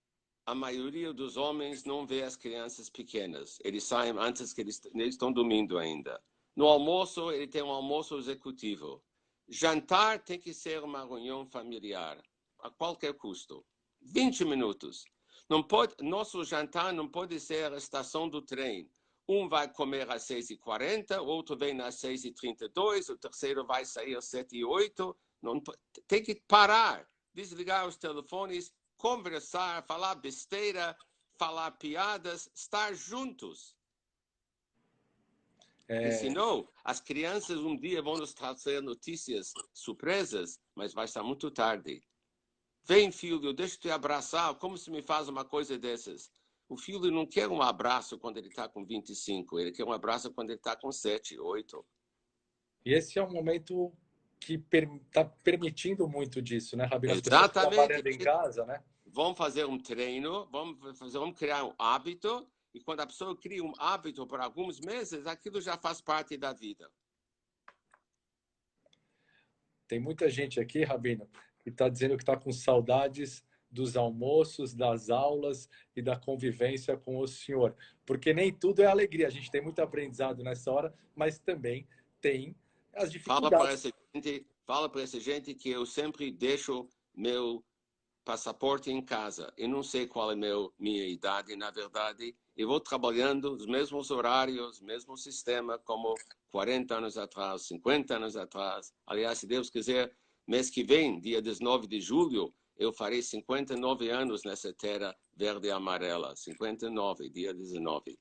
a maioria dos homens não vê as crianças pequenas. Eles saem antes que eles estão dormindo ainda. No almoço, ele tem um almoço executivo. Jantar tem que ser uma reunião familiar, a qualquer custo. 20 minutos. Não pode, nosso jantar não pode ser a estação do trem. Um vai comer às 6h40, o outro vem às 6h32, o terceiro vai sair às 7h08. Não, tem que parar, desligar os telefones, conversar, falar besteira, falar piadas, estar juntos. E senão, as crianças um dia vão nos trazer notícias surpresas, mas vai estar muito tarde. Vem, filho, deixa eu te abraçar. Como se me faz uma coisa dessas? O filho não quer um abraço quando ele está com 25. Ele quer um abraço quando ele está com 7, 8.
E esse é um momento que está permitindo muito disso, né, Rabino? As pessoas
Exatamente.
trabalhando em casa, né?
Vamos fazer um treino, vamos criar um hábito. E quando a pessoa cria um hábito por alguns meses, aquilo já faz parte da vida.
Tem muita gente aqui, Rabino, que está dizendo que está com saudades dos almoços, das aulas e da convivência com o senhor. Porque nem tudo é alegria. A gente tem muito aprendizado nessa hora, mas também tem as dificuldades.
Fala para essa gente que eu sempre deixo meu passaporte em casa. Eu não sei qual é minha idade, na verdade. Eu vou trabalhando os mesmos horários, mesmo sistema, como 40 anos atrás, 50 anos atrás. Aliás, se Deus quiser, mês que vem, dia 19 de julho, eu farei 59 anos nessa terra verde e amarela. 59, dia 19.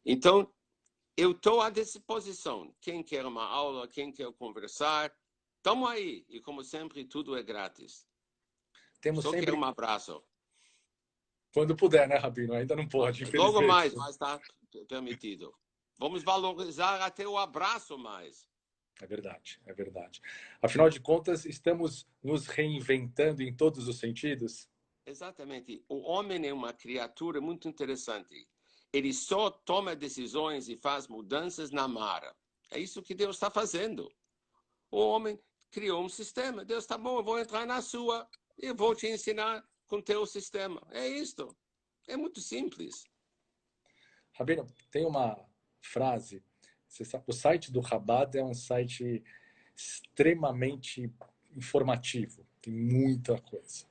Então, eu estou à disposição. Quem quer uma aula, quem quer conversar, estamos aí. E, como sempre, tudo é grátis.
Temos
Só
sempre...
quero um abraço.
Quando puder, né, Rabino? Ainda não pode, infelizmente.
Logo mais, mas está permitido. Vamos valorizar até o abraço mais.
É verdade, é verdade. Afinal de contas, estamos nos reinventando em todos os sentidos?
Exatamente. O homem é uma criatura muito interessante. Ele só toma decisões e faz mudanças na mara. É isso que Deus está fazendo. O homem criou um sistema. Deus está bom, eu vou entrar na sua e vou te ensinar com o teu sistema. É isto. É muito simples.
Rabino, tem uma frase. O site do Chabad é um site extremamente informativo. Tem muita coisa.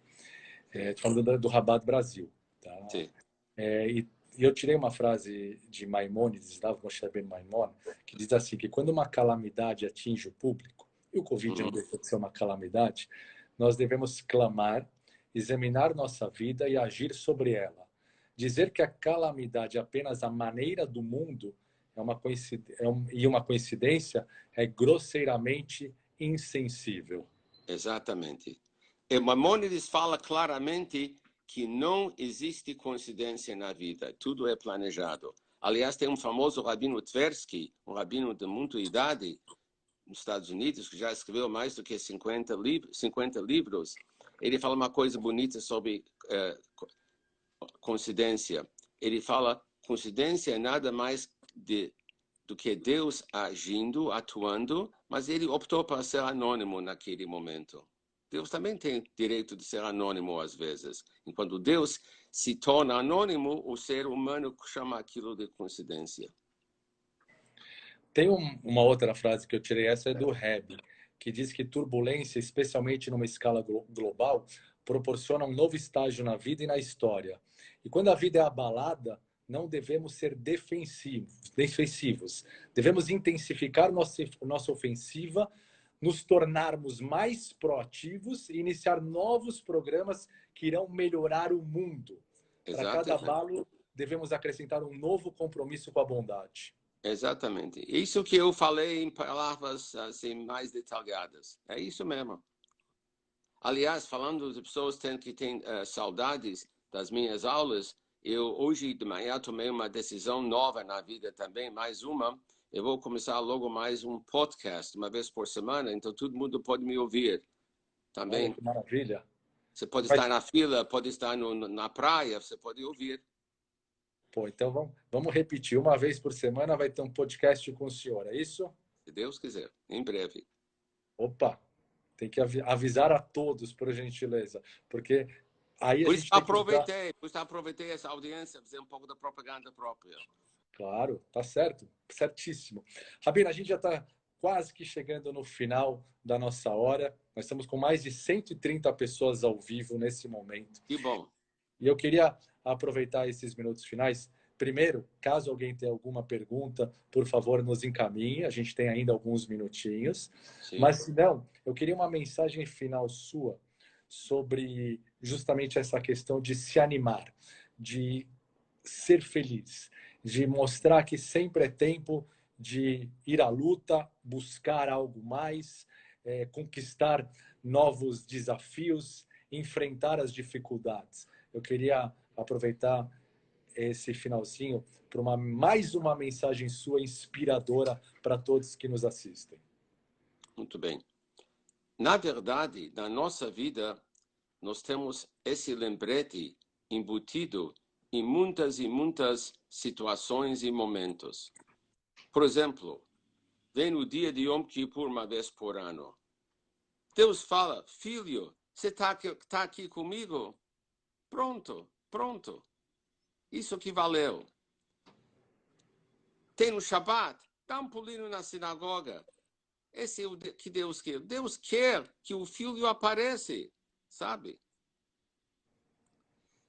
Estou falando do Chabad Brasil. Tá?
Sim.
E eu tirei uma frase de Maimônides, Rav Moshe ben Maimon, que diz assim, que quando uma calamidade atinge o público, e o Covid não deixa de ser uma calamidade, nós devemos clamar, examinar nossa vida e agir sobre ela. Dizer que a calamidade é apenas a maneira do mundo e uma coincidência é grosseiramente insensível.
Exatamente. E Maimônides fala claramente que não existe coincidência na vida, tudo é planejado. Aliás, tem um famoso rabino Tversky, um rabino de muita idade nos Estados Unidos, que já escreveu mais do que 50 livros. Ele fala uma coisa bonita sobre coincidência. Ele fala, coincidência é nada mais do que Deus agindo, atuando, mas ele optou para ser anônimo naquele momento. Deus também tem direito de ser anônimo às vezes. Enquanto Deus se torna anônimo, o ser humano chama aquilo de coincidência.
Tem uma outra frase que eu tirei, essa é do Rebbe, que diz que turbulência, especialmente numa escala global, proporciona um novo estágio na vida e na história. E quando a vida é abalada, não devemos ser defensivos. Devemos intensificar nossa ofensiva, nos tornarmos mais proativos e iniciar novos programas que irão melhorar o mundo. Para cada abalo, devemos acrescentar um novo compromisso com a bondade.
Exatamente. Isso que eu falei em palavras assim mais detalhadas. É isso mesmo. Aliás, falando de pessoas que têm saudades das minhas aulas, eu hoje de manhã tomei uma decisão nova na vida também, mais uma. Eu vou começar logo mais um podcast, uma vez por semana, então todo mundo pode me ouvir também.
Olha, que maravilha.
Você pode estar na fila, pode estar na praia, você pode ouvir.
Pô, então vamos repetir. Uma vez por semana vai ter um podcast com o senhor, é isso?
Se Deus quiser, em breve.
Opa, tem que avisar a todos, por gentileza, porque aí a gente
aproveitei essa audiência, fazer um pouco da propaganda própria.
Claro, tá certo, certíssimo. Rabino, a gente já está quase que chegando no final da nossa hora. Nós estamos com mais de 130 pessoas ao vivo nesse momento.
Que bom.
E eu queria aproveitar esses minutos finais Primeiro, caso alguém tenha alguma pergunta, por favor, nos encaminhe. A gente tem ainda alguns minutinhos.
Sim.
Mas, se não, eu queria uma mensagem final sua sobre justamente essa questão de se animar, de ser feliz, de mostrar que sempre é tempo de ir à luta, buscar algo mais, conquistar novos desafios, enfrentar as dificuldades. Eu queria aproveitar esse finalzinho para mais uma mensagem sua inspiradora para todos que nos assistem.
Muito bem. Na verdade, na nossa vida, nós temos esse lembrete embutido em muitas e muitas situações e momentos. Por exemplo, vem o dia de Yom Kippur uma vez por ano. Deus fala, filho, você está aqui comigo? Pronto, pronto. Isso que valeu. Tem no Shabat, dá um pulinho na sinagoga. Esse é o que Deus quer. Deus quer que o filho apareça, sabe?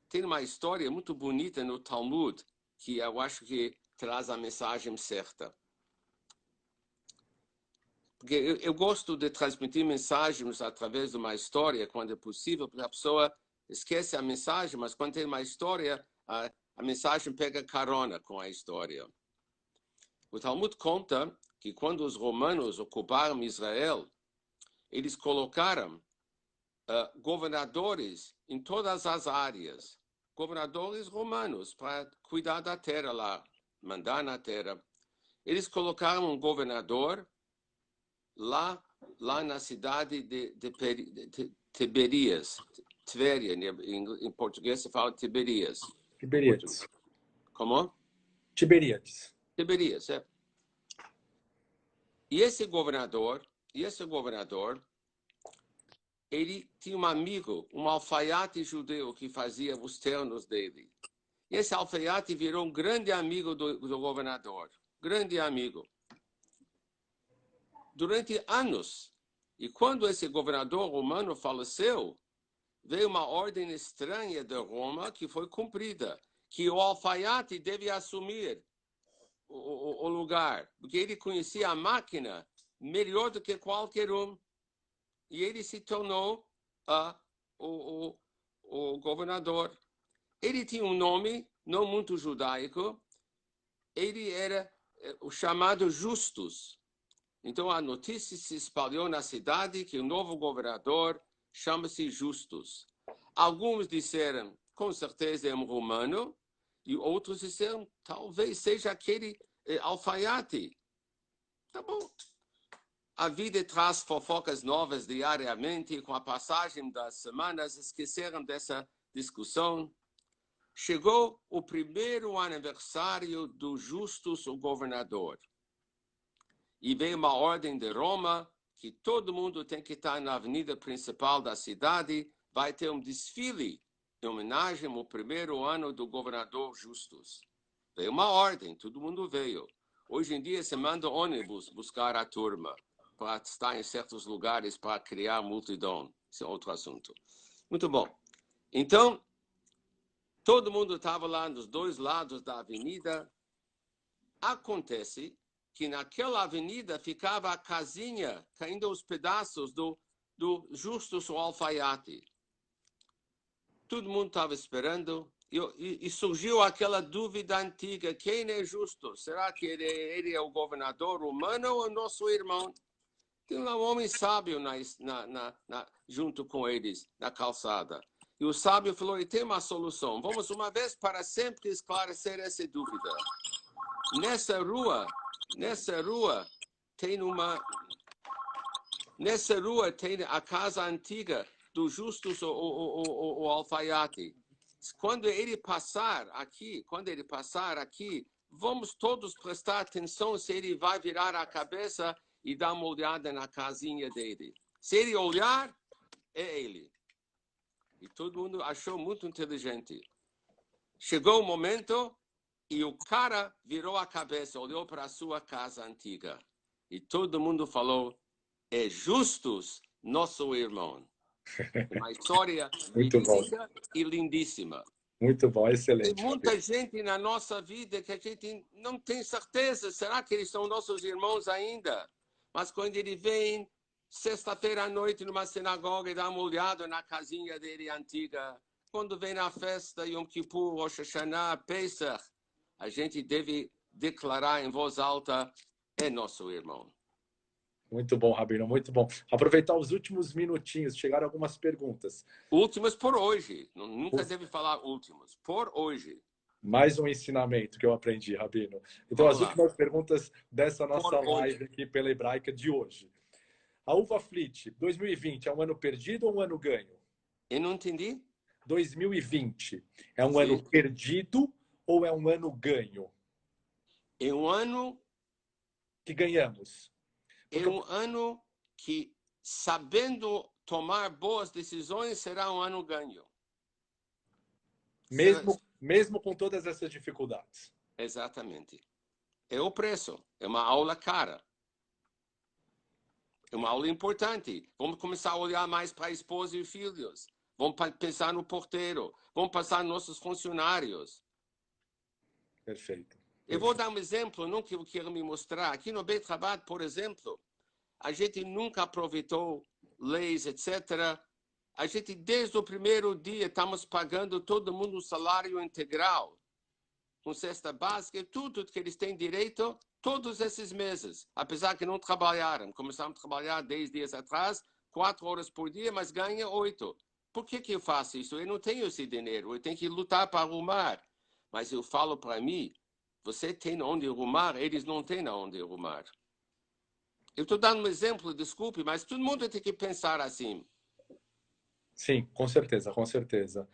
Tem uma história muito bonita no Talmud, que eu acho que traz a mensagem certa. Porque eu gosto de transmitir mensagens através de uma história, quando é possível, porque a pessoa esquece a mensagem, mas quando tem uma história, a mensagem pega carona com a história. O Talmud conta que quando os romanos ocuparam Israel, eles colocaram governadores em todas as áreas, governadores romanos para cuidar da terra lá, mandar na terra. Eles colocaram um governador lá na cidade de Tiberias, Tveria, em português se fala Tiberias.
Tiberíades.
Como?
Tiberíades.
Tiberias, é. E esse governador, ele tinha um amigo, um alfaiate judeu que fazia os ternos dele. E esse alfaiate virou um grande amigo do governador, grande amigo. Durante anos. E quando esse governador romano faleceu, veio uma ordem estranha de Roma que foi cumprida, que o alfaiate deve assumir o lugar, porque ele conhecia a máquina melhor do que qualquer um. E ele se tornou o governador. Ele tinha um nome não muito judaico, ele era o chamado Justus. Então a notícia se espalhou na cidade que o novo governador chama-se Justus. Alguns disseram, com certeza é um romano, e outros disseram, talvez seja aquele alfaiate. Tá bom. A vida traz fofocas novas diariamente e com a passagem das semanas esqueceram dessa discussão. Chegou o primeiro aniversário do Justus, o governador. E veio uma ordem de Roma que todo mundo tem que estar na avenida principal da cidade. Vai ter um desfile em homenagem ao primeiro ano do governador Justus. Veio uma ordem, todo mundo veio. Hoje em dia se manda ônibus buscar a turma para estar em certos lugares para criar multidão. Isso é outro assunto. Muito bom. Então, todo mundo estava lá nos dois lados da avenida. Acontece que naquela avenida ficava a casinha, caindo os pedaços do Justus, o alfaiate. Todo mundo estava esperando e surgiu aquela dúvida antiga, quem é Justus? Será que ele é o governador romano ou nosso irmão? Tem um homem sábio junto com eles, na calçada. E o sábio falou, e tem uma solução. Vamos uma vez para sempre esclarecer essa dúvida. Nessa rua tem a casa antiga do Justus, o alfaiate. Quando ele passar aqui, vamos todos prestar atenção se ele vai virar a cabeça e dar uma olhada na casinha dele. Se ele olhar, é ele. E todo mundo achou muito inteligente. Chegou o momento e o cara virou a cabeça, olhou para a sua casa antiga. E todo mundo falou, é Justus, nosso irmão. Uma história verídica e lindíssima.
Muito bom,
Tem
excelente, Rabino.
muita gente na nossa vida que a gente não tem certeza. Será que eles são nossos irmãos ainda? Mas quando ele vem sexta-feira à noite numa sinagoga e dá uma olhada na casinha dele antiga, quando vem na festa Yom Kippur, Rosh Hashanah, Pesach, a gente deve declarar em voz alta: é nosso irmão.
Muito bom, Rabino, muito bom. Aproveitar os últimos minutinhos, chegaram algumas perguntas.
Últimas por hoje. Nunca deve falar últimos. Por hoje.
Mais um ensinamento que eu aprendi, Rabino. Então, as últimas perguntas dessa nossa live aqui pela Hebraica de hoje. A Uva Fleet, 2020, é um ano perdido ou um ano ganho?
Eu não entendi.
2020, é um ano perdido ou é um ano ganho?
É um ano
que ganhamos.
É um ano que, sabendo tomar boas decisões, será um ano ganho.
Mesmo com todas essas dificuldades.
Exatamente. É o preço. É uma aula cara. É uma aula importante. Vamos começar a olhar mais para a esposa e filhos. Vamos pensar no porteiro. Vamos pensar nos nossos funcionários.
Perfeito.
Eu vou dar um exemplo, não que eu quero me mostrar. Aqui no Beit Chabad, por exemplo, a gente nunca aproveitou leis, etc. A gente, desde o primeiro dia, estamos pagando todo mundo um salário integral, com cesta básica, tudo que eles têm direito, todos esses meses. Apesar que não trabalharam. Começamos a trabalhar 10 dias atrás, 4 horas por dia, mas ganha 8. Por que eu faço isso? Eu não tenho esse dinheiro, eu tenho que lutar para arrumar. Mas eu falo para mim, você tem onde arrumar, eles não têm onde arrumar. Eu estou dando um exemplo, desculpe, mas todo mundo tem que pensar assim.
Sim, com certeza, com certeza.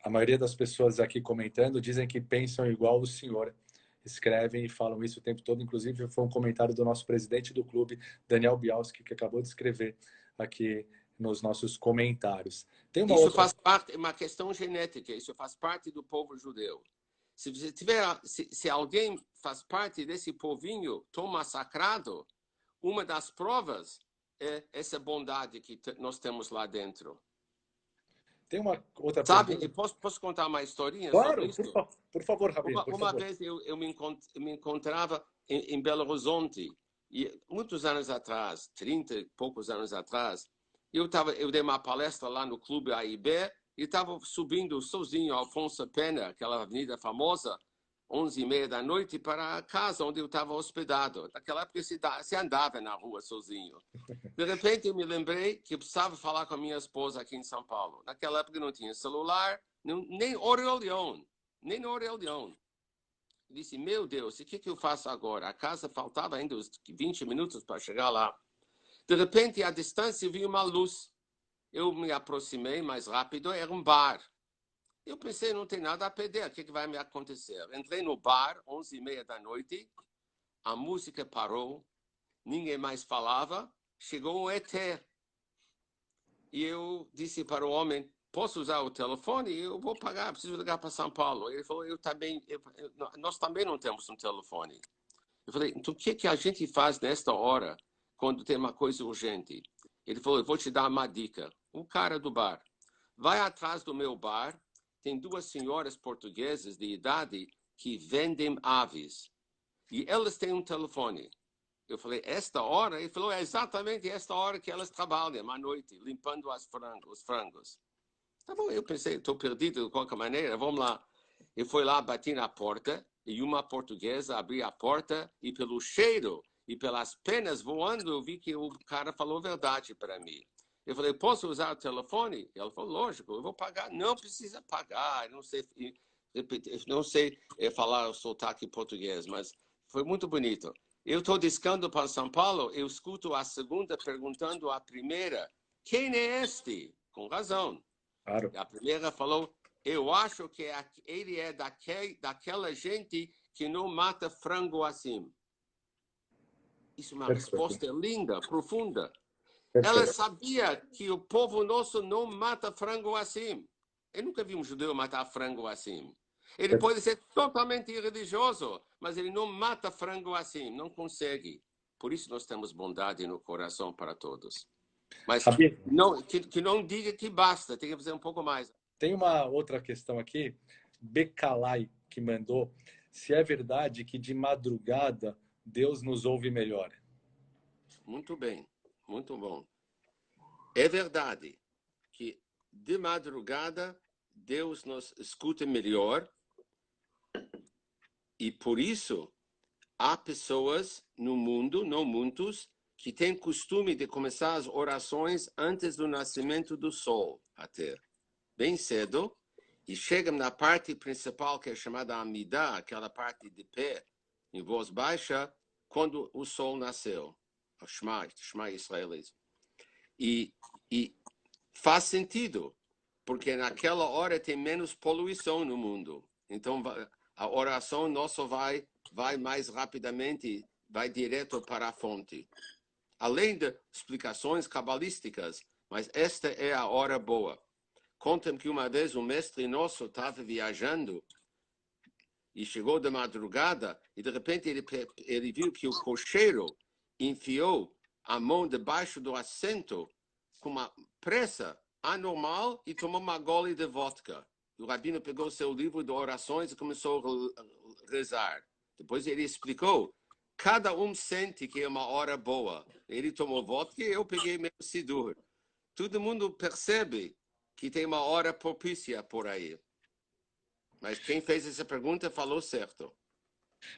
A maioria das pessoas aqui comentando dizem que pensam igual o senhor. Escrevem e falam isso o tempo todo. Inclusive, foi um comentário do nosso presidente do clube, Daniel Bialski, que acabou de escrever aqui nos nossos comentários.
Isso faz parte, é uma questão genética, isso faz parte do povo judeu. Se alguém faz parte desse povinho tão massacrado, uma das provas é essa bondade que nós temos lá dentro.
Tem uma outra
pergunta. Posso contar uma historinha sobre isso?
Por favor, Rabino.
Uma vez eu me encontrava em Belo Horizonte, e muitos anos atrás, 30 e poucos anos atrás, eu dei uma palestra lá no Clube AIB e estava subindo sozinho Alfonso Pena, aquela avenida famosa, 11h30 da noite, para a casa onde eu estava hospedado. Naquela época se andava na rua sozinho. De repente eu me lembrei que eu precisava falar com a minha esposa aqui em São Paulo. Naquela época não tinha celular, nem Orelhão. Disse, meu Deus, o que eu faço agora? A casa faltava ainda uns 20 minutos para chegar lá. De repente, à distância, vi uma luz. Eu me aproximei mais rápido, era um bar. Eu pensei, não tem nada a perder, o que vai me acontecer? Entrei no bar, 11h30 da noite, a música parou, ninguém mais falava, chegou um ET. E eu disse para o homem, posso usar o telefone? Eu vou pagar, preciso ligar para São Paulo. Ele falou, nós também não temos um telefone. Eu falei, então o que a gente faz nesta hora, quando tem uma coisa urgente? Ele falou, eu vou te dar uma dica. O cara do bar, vai atrás do meu bar, tem 2 senhoras portuguesas de idade que vendem aves. E elas têm um telefone. Eu falei, esta hora? Ele falou, é exatamente esta hora que elas trabalham à noite, limpando os frangos. Tá bom, eu pensei, estou perdido de qualquer maneira, vamos lá. Eu fui lá, bati na porta, e uma portuguesa abriu a porta, e pelo cheiro e pelas penas voando, eu vi que o cara falou verdade para mim. Eu falei, posso usar o telefone? Ela falou, lógico, eu vou pagar. Não precisa pagar, não sei falar o sotaque português, mas foi muito bonito. Eu estou discando para São Paulo, eu escuto a segunda perguntando à primeira, quem é este? Com razão.
Claro.
A primeira falou, eu acho que ele é daquela gente que não mata frango assim. Isso é uma resposta linda, profunda. Ela sabia que o povo nosso não mata frango assim. Eu nunca vi um judeu matar frango assim. Ele pode ser totalmente irreligioso, mas ele não mata frango assim, não consegue. Por isso nós temos bondade no coração para todos. Mas que não diga que basta, tem que fazer um pouco mais.
Tem uma outra questão aqui, Becalai, que mandou, se é verdade que de madrugada Deus nos ouve melhor.
Muito bem, muito bom. É verdade que de madrugada Deus nos escuta melhor e por isso há pessoas no mundo, não muitos, que têm costume de começar as orações antes do nascimento do sol, até bem cedo, e chegam na parte principal que é chamada Amidah, aquela parte de pé, em voz baixa, quando o sol nasceu. O Shema israelense. E faz sentido, porque naquela hora tem menos poluição no mundo. Então, a oração nossa vai mais rapidamente, vai direto para a fonte. Além de explicações cabalísticas, mas esta é a hora boa. Contam que uma vez um mestre nosso estava viajando e chegou de madrugada e de repente ele viu que o cocheiro enfiou a mão debaixo do assento com uma pressa anormal e tomou uma gole de vodka. O rabino pegou seu livro de orações e começou a rezar. Depois ele explicou, cada um sente que é uma hora boa. Ele tomou vodka e eu peguei meu sidur. Todo mundo percebe que tem uma hora propícia por aí. Mas quem fez essa pergunta falou certo.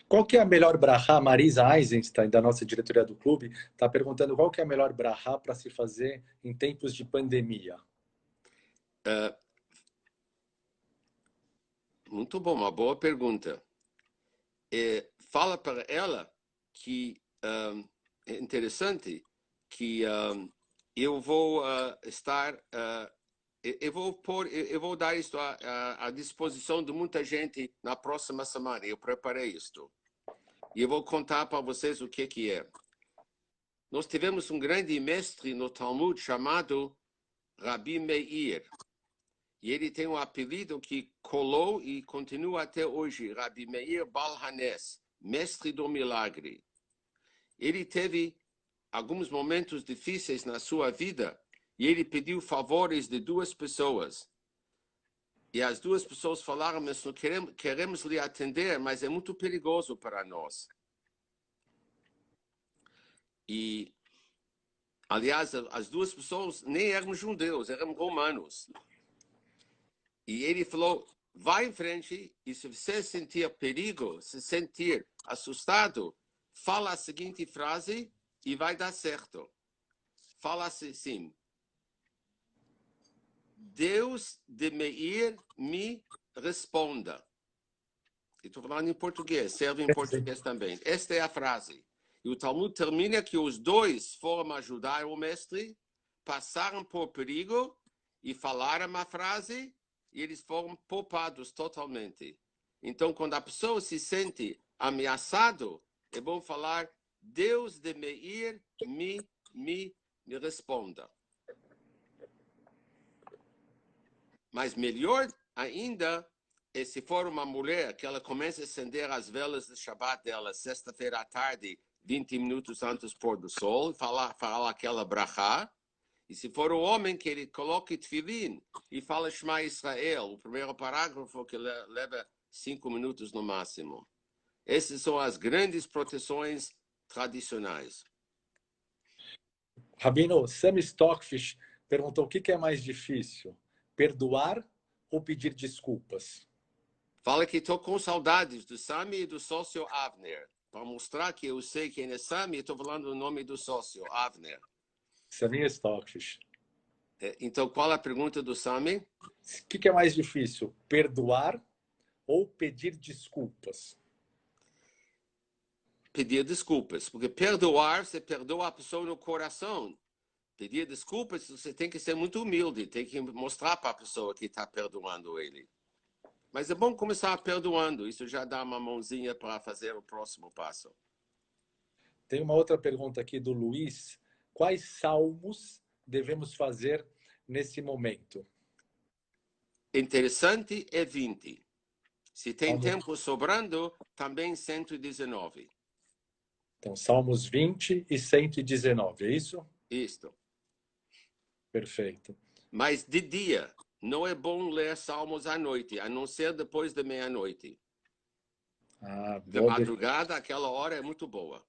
Qual que é a melhor brahá? Marisa Eisenstein, da nossa diretoria do clube, está perguntando qual que é a melhor brahá para se fazer em tempos de pandemia.
Muito bom, uma boa pergunta. Fala para ela que é interessante que eu vou estar, eu vou dar isto à disposição de muita gente na próxima semana. Eu preparei isto e eu vou contar para vocês o que é. Nós tivemos um grande mestre no Talmud chamado Rabi Meir. E ele tem um apelido que colou e continua até hoje, Rabi Meir Baal Hanes, mestre do milagre. Ele teve alguns momentos difíceis na sua vida e ele pediu favores de duas pessoas. E as duas pessoas falaram, mas não queremos lhe atender, mas é muito perigoso para nós. E, aliás, as duas pessoas nem eram judeus, eram romanos. E ele falou, vai em frente e se você sentir perigo, se sentir assustado, fala a seguinte frase e vai dar certo. Fala assim, Deus de Meir me responda. Estou falando em português, serve em português também. Esta é a frase. E o Talmud termina que os dois foram ajudar o mestre, passaram por perigo e falaram a frase e eles foram poupados totalmente. Então, quando a pessoa se sente ameaçado, é bom falar, Deus de Meir me responda. Mas melhor ainda é se for uma mulher que ela comece a acender as velas de Shabbat dela, sexta-feira à tarde, 20 minutos antes do pôr do sol, falar aquela brachá. E se for o homem que ele coloque tefilin e fala Shema Israel, o primeiro parágrafo que leva 5 minutos no máximo. Essas são as grandes proteções tradicionais.
Rabino, Sam Stockfish perguntou o que é mais difícil, perdoar ou pedir desculpas?
Fala que estou com saudades do Sami e do sócio Avner. Para mostrar que eu sei quem é Sami, estou falando o nome do sócio, Avner.
Sam Stockfish.
Então, qual é a pergunta do Sami?
O que é mais difícil, perdoar ou pedir desculpas?
Pedir desculpas. Porque perdoar, você perdoa a pessoa no coração. Pedir desculpas, você tem que ser muito humilde. Tem que mostrar para a pessoa que está perdoando ele. Mas é bom começar perdoando. Isso já dá uma mãozinha para fazer o próximo passo.
Tem uma outra pergunta aqui do Luiz. Quais salmos devemos fazer nesse momento?
Interessante é 20. Se tem tempo sobrando, também 119.
Então, Salmos 20 e 119, é isso?
Isto.
Perfeito.
Mas de dia, não é bom ler Salmos à noite, a não ser depois da meia-noite.
Ah,
De madrugada, aquela hora é muito boa.